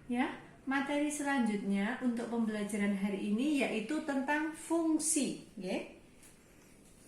Ya, materi selanjutnya untuk pembelajaran hari ini yaitu tentang fungsi, ya.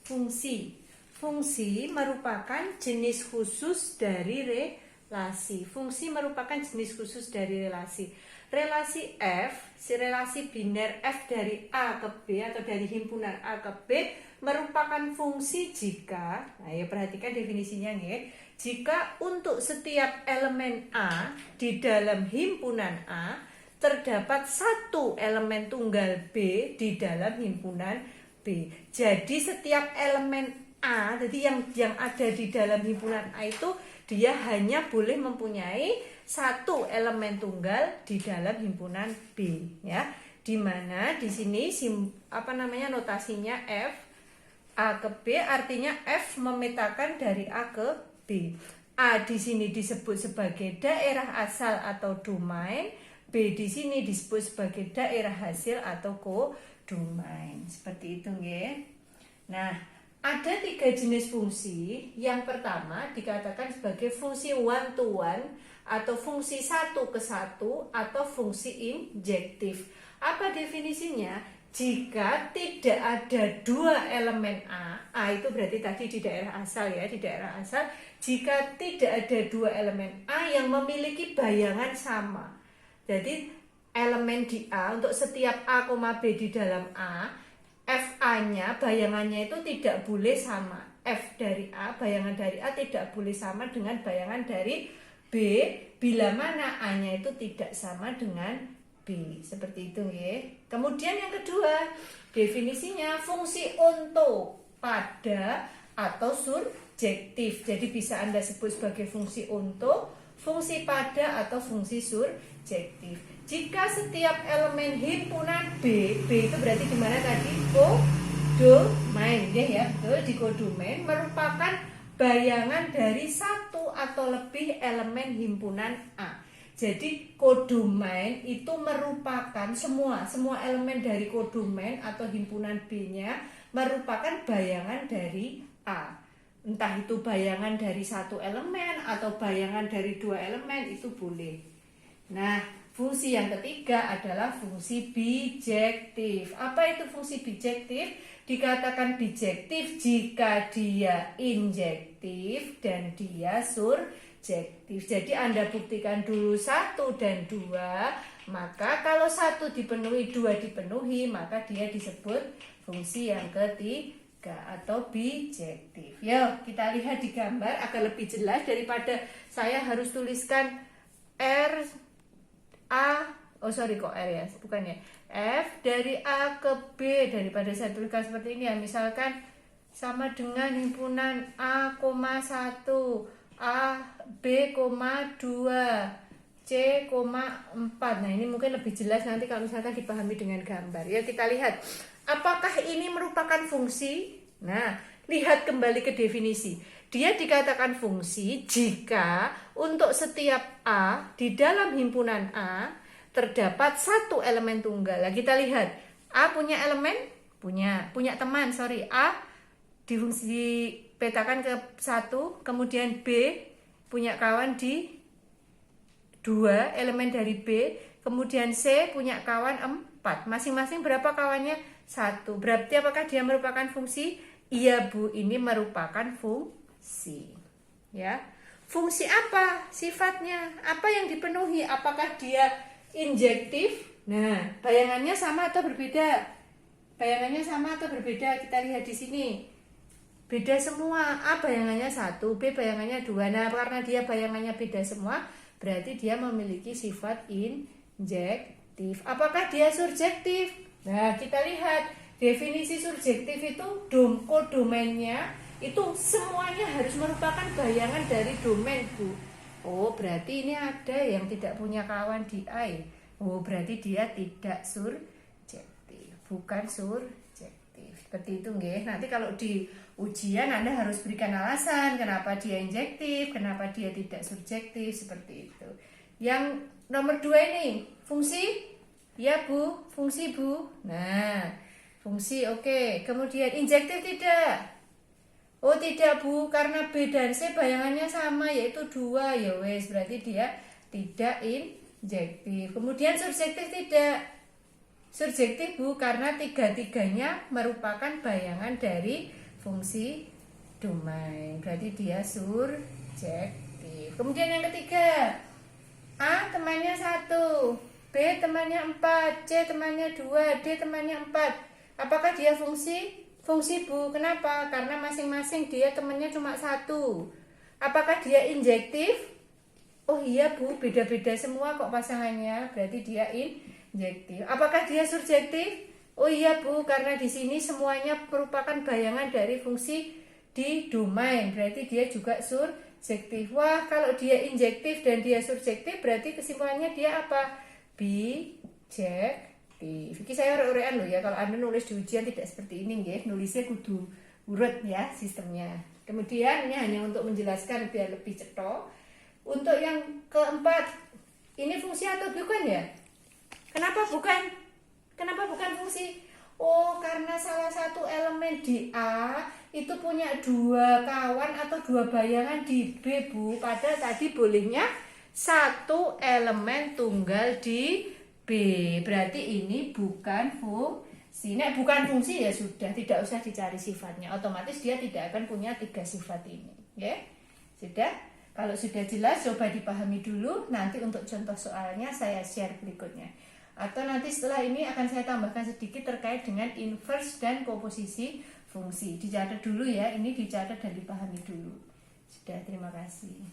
Fungsi. Fungsi merupakan jenis khusus dari relasi. Fungsi merupakan jenis khusus dari relasi. Relasi F, relasi biner F dari A ke B atau dari himpunan A ke B merupakan fungsi jika, nah ya perhatikan definisinya nih, jika untuk setiap elemen A di dalam himpunan A terdapat satu elemen tunggal B di dalam himpunan B. Jadi setiap elemen A, jadi yang ada di dalam himpunan A itu dia hanya boleh mempunyai satu elemen tunggal di dalam himpunan B, ya. Dimana di sini notasinya F A ke B artinya F memetakan dari A ke B. A di sini disebut sebagai daerah asal atau domain, B di sini disebut sebagai daerah hasil atau kodomain. Seperti itu, nggih. Nah, ada 3 jenis fungsi. Yang pertama dikatakan sebagai fungsi one to one atau fungsi satu ke satu atau fungsi injektif. Apa definisinya? Jika tidak ada dua elemen A itu berarti tadi di daerah asal, ya, di daerah asal. Jika tidak ada dua elemen A yang memiliki bayangan sama, jadi elemen di A untuk setiap A, B di dalam A, FA-nya, bayangannya itu tidak boleh sama. F dari A, bayangan dari A tidak boleh sama dengan bayangan dari B, bila mana A-nya itu tidak sama dengan B. Seperti itu, ya. Kemudian yang kedua, definisinya fungsi untuk, pada, atau surjektif. Jadi bisa Anda sebut sebagai fungsi untuk, fungsi pada, atau fungsi surjektif. Jika setiap elemen himpunan B itu berarti di mana tadi? Kodomain, ya, betul, di kodomain merupakan bayangan dari satu atau lebih elemen himpunan A. Jadi kodomain itu merupakan semua elemen dari kodomain atau himpunan B-nya merupakan bayangan dari A. Entah itu bayangan dari satu elemen atau bayangan dari dua elemen itu boleh. Nah, fungsi yang ketiga adalah fungsi bijektif. Apa itu fungsi bijektif? Dikatakan bijektif jika dia injektif dan dia surjektif. Jadi Anda buktikan dulu 1 dan 2, maka kalau 1 dipenuhi, 2 dipenuhi, maka dia disebut fungsi yang ketiga atau bijektif. Yuk, kita lihat di gambar agar lebih jelas daripada saya harus tuliskan R ya, bukan ya. F dari A ke B, daripada saya tuliskan seperti ini, ya, misalkan sama dengan himpunan A, 1, A, B, 2, C, 4. Nah, ini mungkin lebih jelas nanti kalau misalkan dipahami dengan gambar. Ya, kita lihat. Apakah ini merupakan fungsi? Nah, lihat kembali ke definisi. Dia dikatakan fungsi jika untuk setiap A di dalam himpunan A terdapat satu elemen tunggal. Nah, kita lihat. A punya elemen? Punya teman, A dipetakan ke 1, kemudian B punya kawan di 2, elemen dari B, kemudian C punya kawan 4. Masing-masing berapa kawannya? 1. Berarti apakah dia merupakan fungsi? Iya, Bu, ini merupakan fungsi. Ya. Fungsi apa sifatnya? Apa yang dipenuhi? Apakah dia injektif? Nah, bayangannya sama atau berbeda? Bayangannya sama atau berbeda? Kita lihat di sini. Beda semua. A bayangannya 1, B bayangannya 2. Nah, karena dia bayangannya beda semua, berarti dia memiliki sifat injektif. Apakah dia surjektif? Nah, kita lihat definisi surjektif itu kodomainnya itu semuanya harus merupakan bayangan dari domain, Bu. Oh, berarti ini ada yang tidak punya kawan di A. Oh, berarti dia tidak surjektif, bukan surjektif. Seperti itu, nggih. Nanti kalau di ujian Anda harus berikan alasan kenapa dia injektif, kenapa dia tidak surjektif, seperti itu. Yang nomor 2 ini, fungsi? Ya, Bu, fungsi, Bu. Nah, fungsi oke. Kemudian injektif tidak? Oh, tidak, Bu, karena B dan C bayangannya sama, yaitu 2. Ya wes, berarti dia tidak injektif. surjektif. Kemudian surjektif tidak. Surjektif Bu, karena tiga-tiganya merupakan bayangan dari fungsi domain. Berarti dia surjektif. Kemudian yang ketiga, A temannya 1, B temannya 4, C temannya 2, D temannya 4. Apakah dia fungsi? Fungsi Bu. Kenapa? Karena masing-masing dia temannya cuma 1. Apakah dia injektif? Oh iya Bu, beda-beda semua kok pasangannya. Berarti dia injektif. Apakah dia surjektif? Oh iya Bu, karena di sini semuanya merupakan bayangan dari fungsi di domain. Berarti dia juga surjektif. Wah, kalau dia injektif dan dia surjektif, berarti kesimpulannya dia apa? Bijektif. Iki saya urut-urutan loh ya. Kalau Anda nulis di ujian tidak seperti ini ya. Nulisnya kudu urut ya sistemnya. Kemudian ini hanya untuk menjelaskan biar lebih cetok. Untuk yang keempat, ini fungsi atau bukan ya? Kenapa bukan? Kenapa bukan fungsi? Oh, karena salah satu elemen di A itu punya 2 kawan atau 2 bayangan di B Bu. Padahal tadi bolehnya 1 elemen tunggal di B. Berarti ini bukan fungsi. Nek bukan fungsi ya sudah, tidak usah dicari sifatnya. Otomatis dia tidak akan punya 3 sifat ini. Ya? Sudah? Kalau sudah jelas coba dipahami dulu. Nanti untuk contoh soalnya saya share berikutnya. Atau nanti setelah ini akan saya tambahkan sedikit terkait dengan inverse dan komposisi fungsi. Dicatat dulu ya, ini dicatat dan dipahami dulu. Sudah, terima kasih.